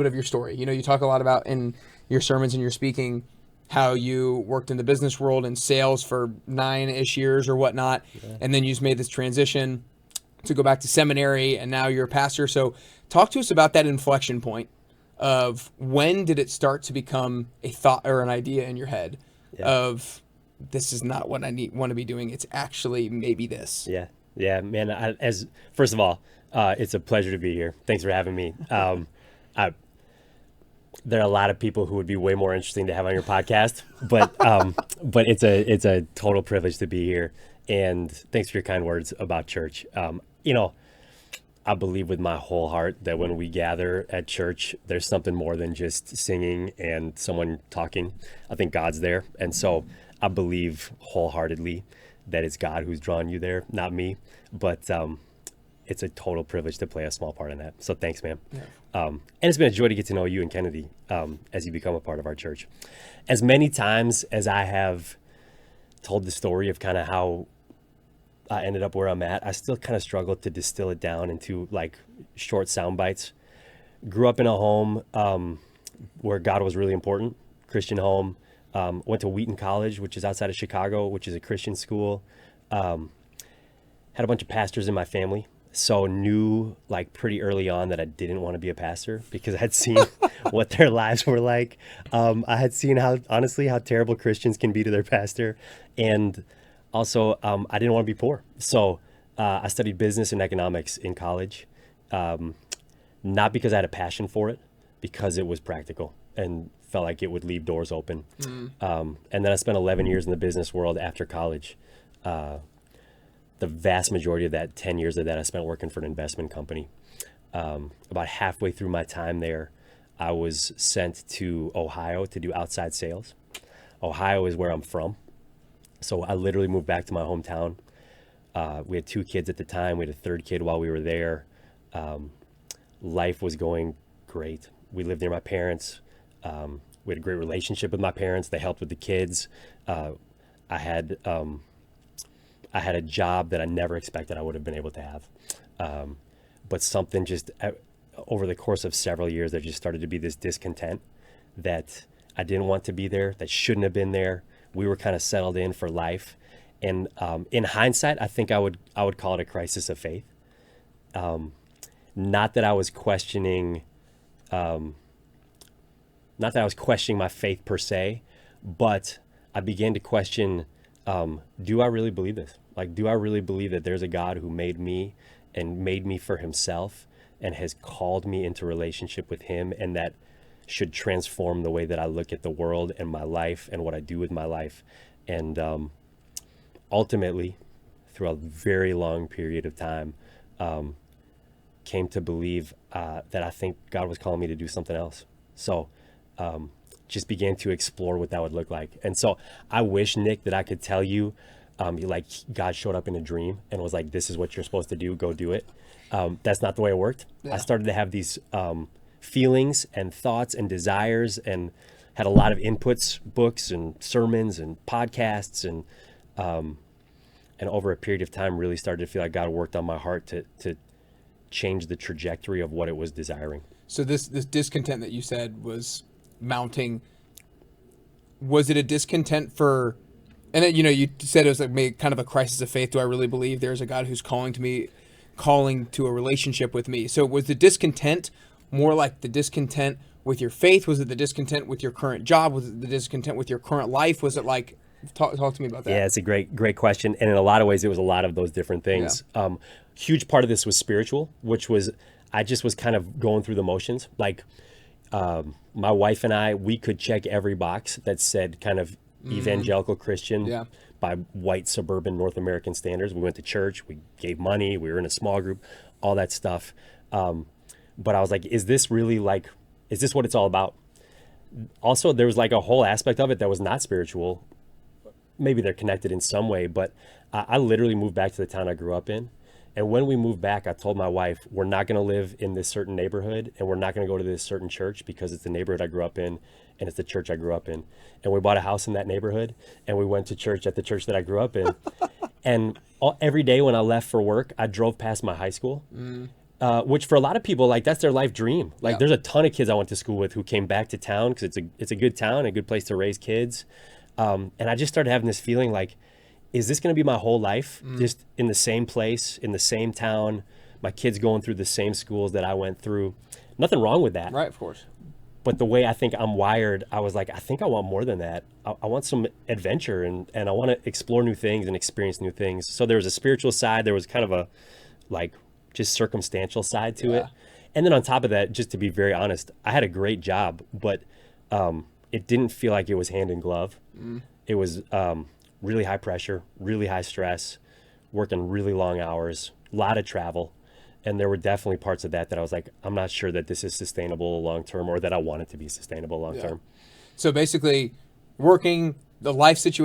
bit of your story. You know, you talk a lot about in your sermons and your speaking how you worked in the business world in sales for 9-ish years or whatnot, and then you just made this transition to go back to seminary, and now you're a pastor. So talk to us about that inflection point of when did it start to become a thought or an idea in your head of this is not what I want to be doing. It's actually maybe this. Yeah, man. First of all, it's a pleasure to be here. Thanks for having me. There are a lot of people who would be way more interesting to have on your podcast, but it's a total privilege to be here. And thanks for your kind words about church. I believe with my whole heart that when we gather at church, there's something more than just singing and someone talking. I think God's there. And so I believe wholeheartedly that it's God who's drawn you there, not me. But it's a total privilege to play a small part in that. So thanks, man. Yeah. And it's been a joy to get to know you and Kennedy as you become a part of our church. As many times as I have told the story of kind of how I ended up where I'm at, I still kind of struggle to distill it down into like short sound bites. Grew up in a home where God was really important, Christian home. Went to Wheaton College, which is outside of Chicago, which is a Christian school. Had a bunch of pastors in my family. So knew like pretty early on that I didn't want to be a pastor because I had seen what their lives were like. I had seen how terrible Christians can be to their pastor. And also, I didn't want to be poor. So I studied business and economics in college, not because I had a passion for it, because it was practical and felt like it would leave doors open. And then I spent 11 years in the business world after college. The vast majority of that, 10 years of that, I spent working for an investment company. About halfway through my time there, I was sent to Ohio to do outside sales. Ohio is where I'm from. So I literally moved back to my hometown. We had 2 kids at the time. We had a 3rd kid while we were there. Life was going great. We lived near my parents. We had a great relationship with my parents. They helped with the kids. I had a job that I never expected I would have been able to have. But something just over the course of several years, there just started to be this discontent that I didn't want to be there, that shouldn't have been there. We were kind of settled in for life. And in hindsight, I think I would call it a crisis of faith. Not that I was questioning my faith per se, but I began to question, do I really believe this? Like, do I really believe that there's a God who made me and made me for himself and has called me into relationship with him, and that should transform the way that I look at the world and my life and what I do with my life? And ultimately, through a very long period of time, came to believe that I think God was calling me to do something else. So just began to explore what that would look like. And so I wish, Nick, that I could tell you, like God showed up in a dream and was like, this is what you're supposed to do, go do it. That's not the way it worked. Yeah. I started to have these feelings and thoughts and desires, and had a lot of inputs, books and sermons and podcasts, and over a period of time really started to feel like God worked on my heart to change the trajectory of what it was desiring. So this discontent that you said was mounting, was it a discontent for, and then, you said it was like kind of a crisis of faith. Do I really believe there's a God who's calling to a relationship with me? So was the discontent more like the discontent with your faith? Was it the discontent with your current job? Was it the discontent with your current life? Was it like, talk to me about that? Yeah, it's a great question. And in a lot of ways, it was a lot of those different things. Yeah. Huge part of this was spiritual, which was, I just was kind of going through the motions. Like, my wife and I, we could check every box that said kind of evangelical Christian by white suburban North American standards. We went to church, we gave money, we were in a small group, all that stuff. But I was like, is this what it's all about? Also, there was like a whole aspect of it that was not spiritual. Maybe they're connected in some way, but I literally moved back to the town I grew up in. And when we moved back, I told my wife, we're not going to live in this certain neighborhood, and we're not going to go to this certain church because it's the neighborhood I grew up in and it's the church I grew up in. And we bought a house in that neighborhood, and we went to church at the church that I grew up in. And every day when I left for work, I drove past my high school, which for a lot of people, like that's their life dream. Like Yeah. there's a ton of kids I went to school with who came back to town because it's a good town, a good place to raise kids. And I just started having this feeling like, is this going to be my whole life? Just in the same place, in the same town, my kids going through the same schools that I went through. Nothing wrong with that. Right, of course. But the way I think I'm wired, I was like, I think I want more than that. I want some adventure and I want to explore new things and experience new things. So there was a spiritual side. There was kind of a like just circumstantial side to it. And then on top of that, just to be very honest, I had a great job, but it didn't feel like it was hand in glove. It was really high pressure, really high stress, working really long hours, a lot of travel. And there were definitely parts of that I was like, I'm not sure that this is sustainable long term or that I want it to be sustainable long term. So basically, working the life situation